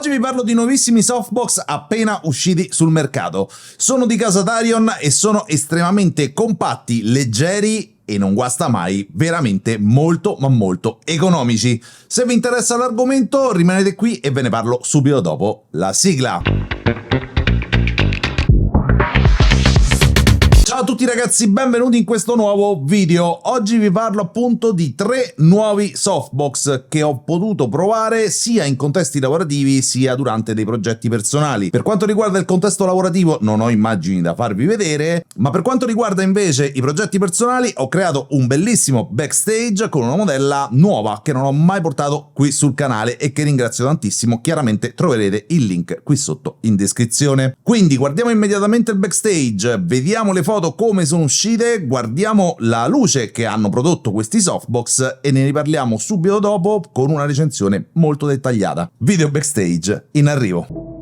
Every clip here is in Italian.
Oggi vi parlo di nuovissimi softbox appena usciti sul mercato. Sono di casa Tharion e sono estremamente compatti, leggeri e non guasta mai, veramente molto ma molto economici. Se vi interessa l'argomento rimanete qui e ve ne parlo subito dopo la sigla. Ciao a tutti ragazzi, benvenuti in questo nuovo video. Oggi vi parlo appunto di 3 nuovi softbox che ho potuto provare sia in contesti lavorativi sia durante dei progetti personali. Per quanto riguarda il contesto lavorativo non ho immagini da farvi vedere, ma per quanto riguarda invece i progetti personali ho creato un bellissimo backstage con una modella nuova che non ho mai portato qui sul canale e che ringrazio tantissimo. Chiaramente troverete il link qui sotto in descrizione. Quindi guardiamo immediatamente il backstage, vediamo le foto come sono uscite, guardiamo la luce che hanno prodotto questi softbox e ne riparliamo subito dopo con una recensione molto dettagliata. Video backstage in arrivo.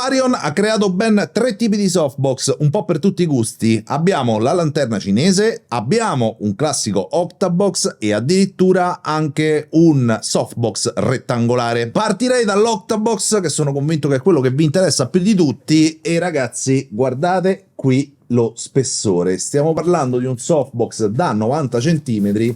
Tharion ha creato ben 3 tipi di softbox, un po' per tutti i gusti. Abbiamo la lanterna cinese, abbiamo un classico octabox e addirittura anche un softbox rettangolare. Partirei dall'octabox, che sono convinto che è quello che vi interessa più di tutti, e ragazzi, guardate qui lo spessore. Stiamo parlando di un softbox da 90 cm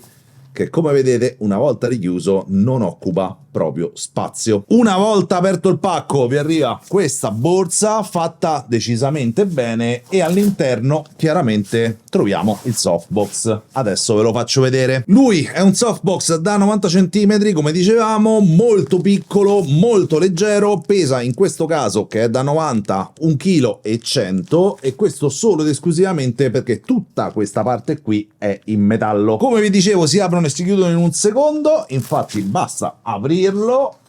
che, come vedete, una volta richiuso non occupa proprio spazio. Una volta aperto il pacco vi arriva questa borsa fatta decisamente bene e all'interno chiaramente troviamo il softbox. Adesso ve lo faccio vedere. Lui è un softbox da 90 cm, come dicevamo, molto piccolo, molto leggero, pesa in questo caso, che è da 90, 1,1 kg, e questo solo ed esclusivamente perché tutta questa parte qui è in metallo. Come vi dicevo, si aprono e si chiudono in un secondo, infatti basta aprirlo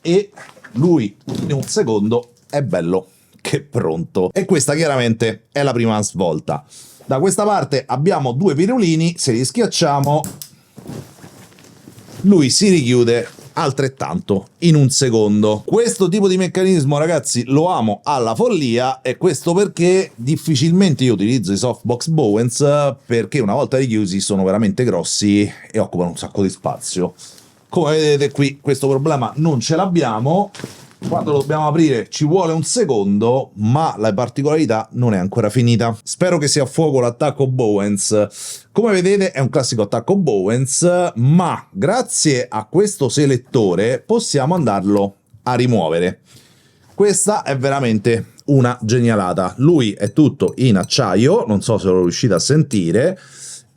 e lui in un secondo è bello che pronto. E questa chiaramente è la prima svolta. Da questa parte abbiamo 2 pirulini, se li schiacciamo lui si richiude altrettanto in un secondo. Questo tipo di meccanismo, ragazzi, lo amo alla follia, e questo perché difficilmente io utilizzo i softbox Bowens, perché una volta richiusi sono veramente grossi e occupano un sacco di spazio. Come vedete qui questo problema non ce l'abbiamo. Quando lo dobbiamo aprire ci vuole un secondo, ma la particolarità non è ancora finita. Spero che sia a fuoco l'attacco Bowens. Come vedete è un classico attacco Bowens, ma grazie a questo selettore possiamo andarlo a rimuovere. Questa è veramente una genialata. Lui è tutto in acciaio, non so se lo riuscite a sentire,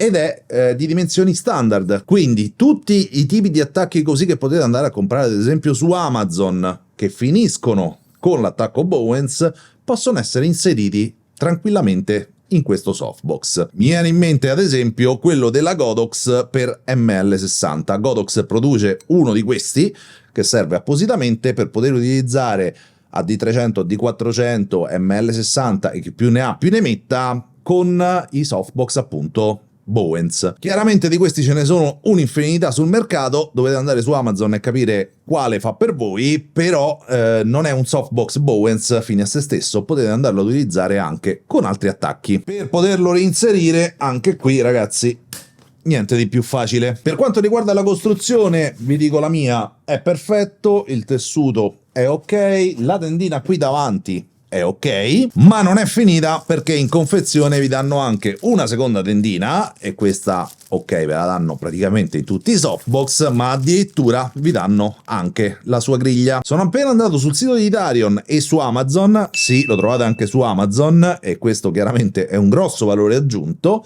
ed è di dimensioni standard, quindi tutti i tipi di attacchi così che potete andare a comprare ad esempio su Amazon, che finiscono con l'attacco Bowens, possono essere inseriti tranquillamente in questo softbox. Mi viene in mente ad esempio quello della Godox per ML60. Godox produce uno di questi che serve appositamente per poter utilizzare a D300, D400, ML60 e chi più ne ha più ne metta con i softbox appunto Bowens. Chiaramente di questi ce ne sono un'infinità sul mercato, dovete andare su Amazon e capire quale fa per voi, però non è un softbox Bowens fine a se stesso, potete andarlo a utilizzare anche con altri attacchi. Per poterlo reinserire, anche qui ragazzi, niente di più facile. Per quanto riguarda la costruzione, vi dico la mia, è perfetto, il tessuto è ok, la tendina qui davanti è ok, ma non è finita, perché in confezione vi danno anche una seconda tendina, e questa ok ve la danno praticamente in tutti i softbox, ma addirittura vi danno anche la sua griglia. Sono appena andato sul sito di Tharion e su Amazon, sì, lo trovate anche su Amazon, e questo chiaramente è un grosso valore aggiunto.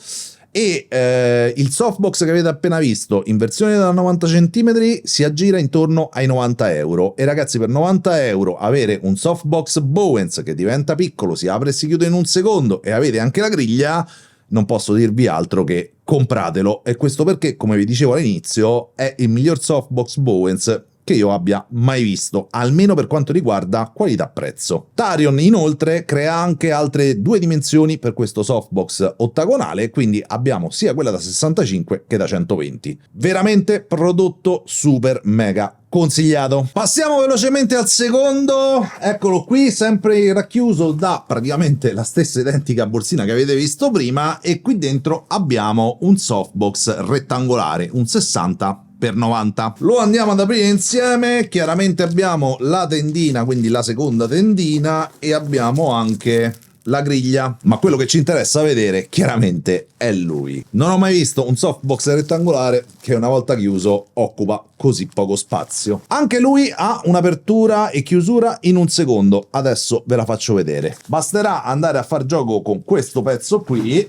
E il softbox che avete appena visto in versione da 90 cm si aggira intorno ai 90 euro, e ragazzi, per 90 euro avere un softbox Bowens che diventa piccolo, si apre e si chiude in un secondo, e avete anche la griglia, non posso dirvi altro che compratelo. E questo perché, come vi dicevo all'inizio, è il miglior softbox Bowens che io abbia mai visto, almeno per quanto riguarda qualità-prezzo. Tharion inoltre crea anche altre 2 dimensioni per questo softbox ottagonale, quindi abbiamo sia quella da 65 che da 120. Veramente prodotto super mega consigliato. Passiamo velocemente al secondo, eccolo qui, sempre racchiuso da praticamente la stessa identica borsina che avete visto prima, e qui dentro abbiamo un softbox rettangolare, un 60 per 90. Lo andiamo ad aprire insieme. Chiaramente abbiamo la tendina, quindi la seconda tendina, e abbiamo anche la griglia, ma quello che ci interessa vedere chiaramente è lui. Non ho mai visto un softbox rettangolare che una volta chiuso occupa così poco spazio. Anche lui ha un'apertura e chiusura in un secondo, adesso ve la faccio vedere. Basterà andare a far gioco con questo pezzo qui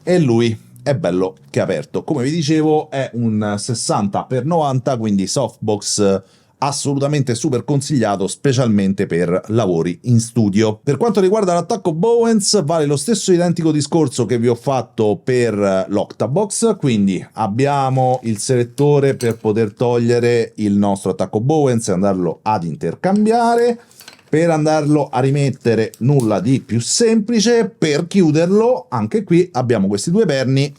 e lui è bello che è aperto. Come vi dicevo è un 60 x 90, quindi softbox assolutamente super consigliato, specialmente per lavori in studio. Per quanto riguarda l'attacco Bowens, vale lo stesso identico discorso che vi ho fatto per l'Octabox, quindi abbiamo il selettore per poter togliere il nostro attacco Bowens e andarlo ad intercambiare. Per andarlo a rimettere nulla di più semplice. Per chiuderlo, anche qui abbiamo questi 2 perni,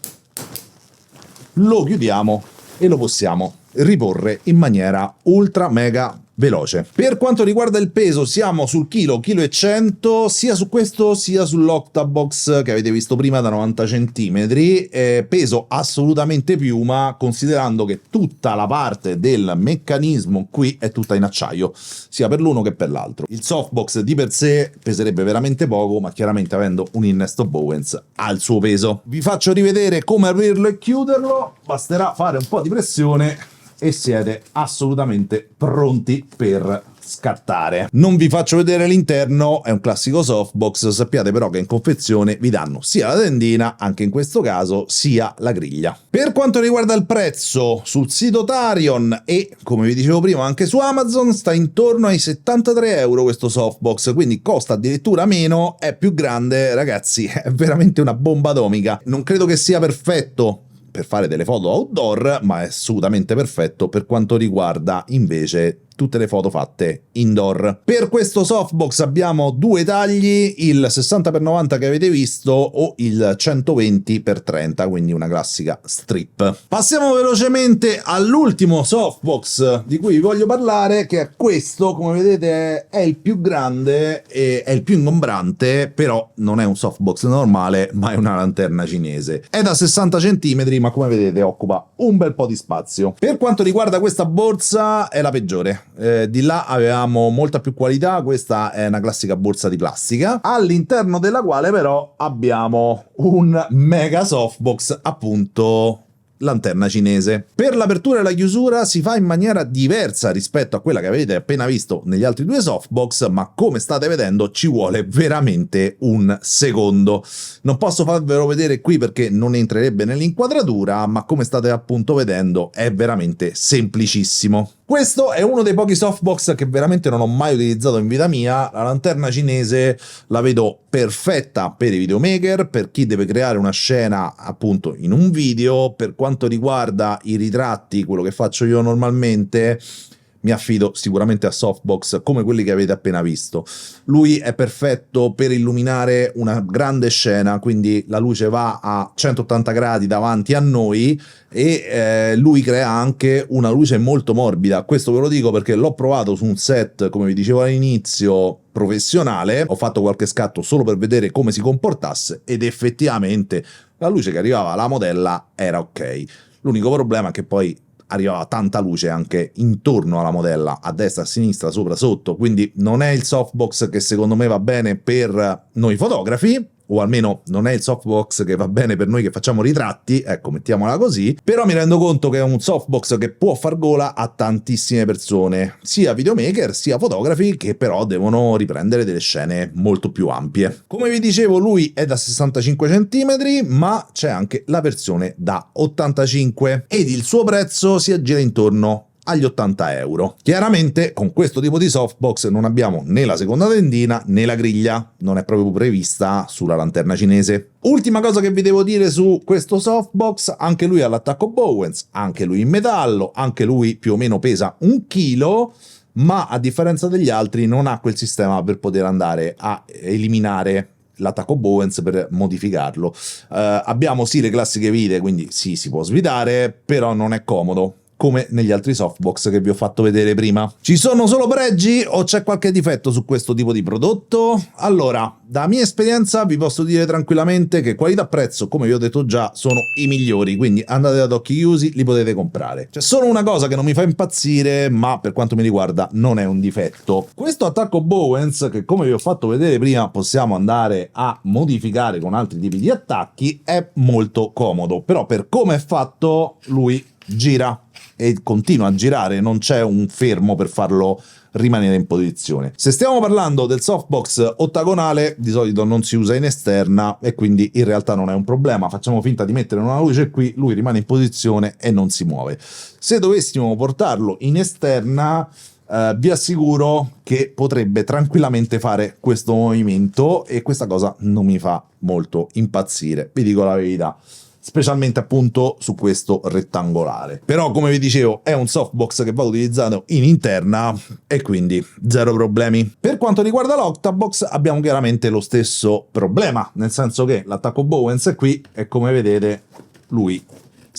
lo chiudiamo e lo possiamo riporre in maniera ultra mega veloce. Per quanto riguarda il peso siamo sul chilo e 100, sia su questo sia sull'Octabox che avete visto prima da 90 cm, peso assolutamente piuma, considerando che tutta la parte del meccanismo qui è tutta in acciaio, sia per l'uno che per l'altro. Il softbox di per sé peserebbe veramente poco, ma chiaramente avendo un innesto Bowens ha il suo peso. Vi faccio rivedere come aprirlo e chiuderlo, basterà fare un po' di pressione e siete assolutamente pronti per scattare. Non vi faccio vedere l'interno, è un classico softbox, sappiate però che in confezione vi danno sia la tendina, anche in questo caso, sia la griglia. Per quanto riguarda il prezzo, sul sito Tharion e, come vi dicevo prima, anche su Amazon, sta intorno ai 73 euro questo softbox, quindi costa addirittura meno, è più grande, ragazzi, è veramente una bomba atomica. Non credo che sia perfetto per fare delle foto outdoor, ma è assolutamente perfetto per quanto riguarda invece tutte le foto fatte indoor. Per questo softbox abbiamo due tagli, il 60x90 che avete visto o il 120x30, quindi una classica strip. Passiamo velocemente all'ultimo softbox di cui vi voglio parlare, che è questo. Come vedete è il più grande e è il più ingombrante, però non è un softbox normale, ma è una lanterna cinese. È da 60 cm, ma come vedete occupa un bel po' di spazio. Per quanto riguarda questa borsa è la peggiore. Di là avevamo molta più qualità, questa è una classica borsa di plastica, all'interno della quale però abbiamo un mega softbox, appunto lanterna cinese. Per l'apertura e la chiusura si fa in maniera diversa rispetto a quella che avete appena visto negli altri due softbox, ma come state vedendo ci vuole veramente un secondo. Non posso farvelo vedere qui perché non entrerebbe nell'inquadratura, ma come state appunto vedendo è veramente semplicissimo. Questo è uno dei pochi softbox che veramente non ho mai utilizzato in vita mia. La lanterna cinese la vedo perfetta per i videomaker, per chi deve creare una scena appunto in un video. Per quanto riguarda i ritratti, quello che faccio io normalmente, mi affido sicuramente a softbox come quelli che avete appena visto. Lui è perfetto per illuminare una grande scena, quindi la luce va a 180 gradi davanti a noi e lui crea anche una luce molto morbida. Questo ve lo dico perché l'ho provato su un set, come vi dicevo all'inizio, professionale. Ho fatto qualche scatto solo per vedere come si comportasse ed effettivamente la luce che arrivava alla modella era ok. L'unico problema è che poi arrivava tanta luce anche intorno alla modella, a destra, a sinistra, sopra, sotto, quindi non è il softbox che secondo me va bene per noi fotografi, o almeno non è il softbox che va bene per noi che facciamo ritratti, ecco, mettiamola così, però mi rendo conto che è un softbox che può far gola a tantissime persone, sia videomaker sia fotografi che però devono riprendere delle scene molto più ampie. Come vi dicevo, lui è da 65 cm, ma c'è anche la versione da 85 ed il suo prezzo si aggira intorno agli 80 euro. Chiaramente con questo tipo di softbox non abbiamo né la seconda tendina né la griglia, non è proprio prevista sulla lanterna cinese. Ultima cosa che vi devo dire su questo softbox, anche lui ha l'attacco Bowens, anche lui in metallo, anche lui più o meno pesa 1 chilo, ma a differenza degli altri non ha quel sistema per poter andare a eliminare l'attacco Bowens per modificarlo. Abbiamo sì le classiche vite, quindi sì, si può svitare, però non è comodo come negli altri softbox che vi ho fatto vedere prima. Ci sono solo pregi o c'è qualche difetto su questo tipo di prodotto? Allora, da mia esperienza vi posso dire tranquillamente che qualità-prezzo, come vi ho detto già, sono i migliori, quindi andate ad occhi chiusi, li potete comprare. C'è solo una cosa che non mi fa impazzire, ma per quanto mi riguarda non è un difetto. Questo attacco Bowens, che come vi ho fatto vedere prima possiamo andare a modificare con altri tipi di attacchi, è molto comodo, però per come è fatto lui gira e continua a girare, non c'è un fermo per farlo rimanere in posizione. Se stiamo parlando del softbox ottagonale, di solito non si usa in esterna e quindi in realtà non è un problema. Facciamo finta di mettere una luce qui, lui rimane in posizione e non si muove. Se dovessimo portarlo in esterna, vi assicuro che potrebbe tranquillamente fare questo movimento e questa cosa non mi fa molto impazzire, vi dico la verità, specialmente appunto su questo rettangolare. Però come vi dicevo è un softbox che va utilizzato in interna e quindi zero problemi. Per quanto riguarda l'Octabox abbiamo chiaramente lo stesso problema, nel senso che l'attacco Bowens è qui e come vedete lui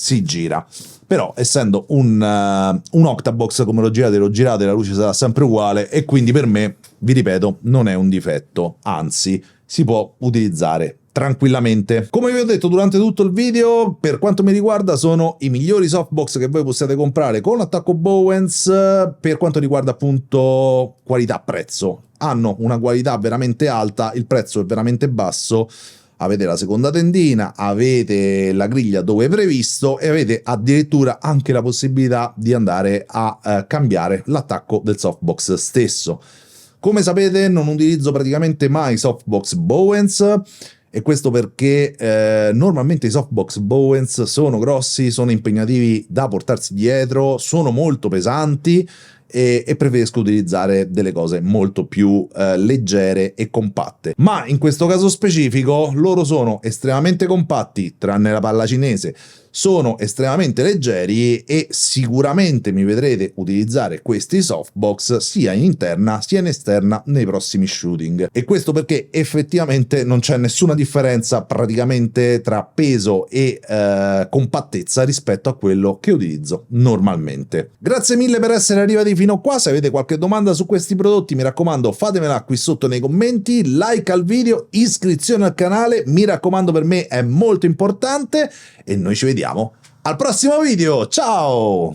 si gira. Però essendo un Octabox come lo girate, la luce sarà sempre uguale e quindi per me, vi ripeto, non è un difetto, anzi si può utilizzare tranquillamente. Come vi ho detto durante tutto il video, per quanto mi riguarda sono i migliori softbox che voi possiate comprare con attacco Bowens per quanto riguarda appunto qualità-prezzo. Hanno una qualità veramente alta, il prezzo è veramente basso. Avete la seconda tendina, avete la griglia dove è previsto e avete addirittura anche la possibilità di andare a cambiare l'attacco del softbox stesso. Come sapete non utilizzo praticamente mai softbox Bowens e questo perché normalmente i softbox Bowens sono grossi, sono impegnativi da portarsi dietro, sono molto pesanti e preferisco utilizzare delle cose molto più leggere e compatte. Ma in questo caso specifico loro sono estremamente compatti, tranne la palla cinese, sono estremamente leggeri e sicuramente mi vedrete utilizzare questi softbox sia in interna sia in esterna nei prossimi shooting. E questo perché effettivamente non c'è nessuna differenza praticamente tra peso e compattezza rispetto a quello che utilizzo normalmente. Grazie mille per essere arrivati fino qua. Se avete qualche domanda su questi prodotti mi raccomando fatemela qui sotto nei commenti, like al video, iscrizione al canale, mi raccomando, per me è molto importante e noi ci vediamo al prossimo video, ciao!